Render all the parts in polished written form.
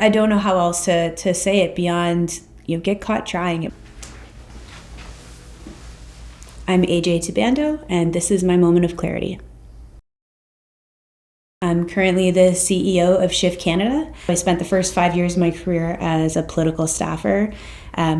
I don't know how else to say it beyond, get caught trying. I'm AJ Tibando, and this is my moment of clarity. I'm currently the CEO of Shift Canada. I spent the first 5 years of my career as a political staffer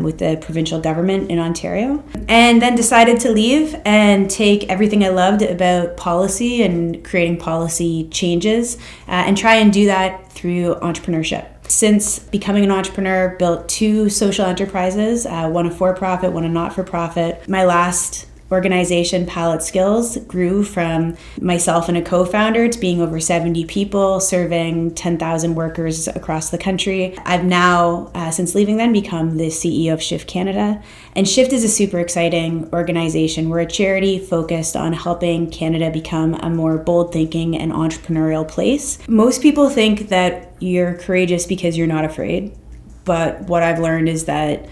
with the provincial government in Ontario, and then decided to leave and take everything I loved about policy and creating policy changes and try and do that through entrepreneurship. Since becoming an entrepreneur, built 2 social enterprises, one a for-profit, one a not-for-profit. My last organization, Palette Skills, grew from myself and a co-founder to being over 70 people, serving 10,000 workers across the country. I've now, since leaving then, become the CEO of Shift Canada. And Shift is a super exciting organization. We're a charity focused on helping Canada become a more bold thinking and entrepreneurial place. Most people think that you're courageous because you're not afraid. But what I've learned is that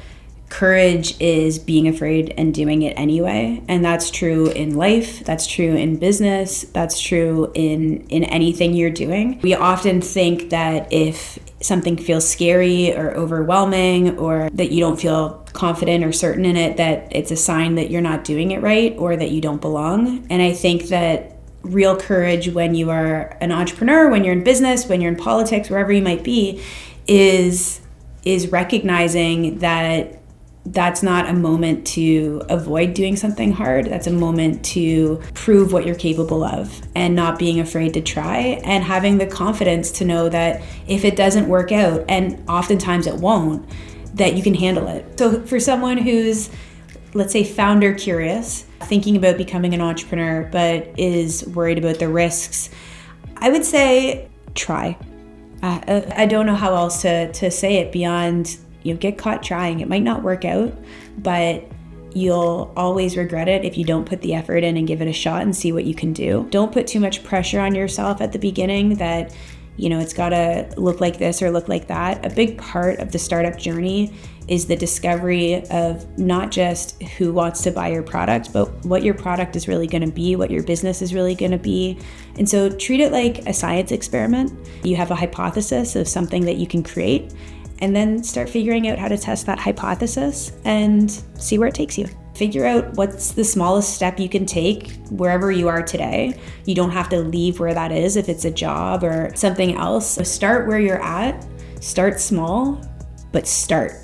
courage is being afraid and doing it anyway. And that's true in life, that's true in business, that's true in anything you're doing. We often think that if something feels scary or overwhelming, or that you don't feel confident or certain in it, that it's a sign that you're not doing it right or that you don't belong. And I think that real courage when you are an entrepreneur, when you're in business, when you're in politics, wherever you might be, is recognizing that that's not a moment to avoid doing something hard. That's a moment to prove what you're capable of and not being afraid to try, and having the confidence to know that if it doesn't work out, and oftentimes it won't, that you can handle it. So for someone who's, let's say, founder curious, thinking about becoming an entrepreneur, but is worried about the risks, I would say try. I don't know how else to say it beyond, get caught trying. It might not work out, but you'll always regret it if you don't put the effort in and give it a shot and see what you can do. Don't put too much pressure on yourself at the beginning that, it's got to look like this or look like that. A big part of the startup journey is the discovery of not just who wants to buy your product, but what your product is really going to be, what your business is really going to be. And so treat it like a science experiment. You have a hypothesis of something that you can create, and then start figuring out how to test that hypothesis and see where it takes you. Figure out what's the smallest step you can take wherever you are today. You don't have to leave where that is if it's a job or something else. So start where you're at, start small, but start.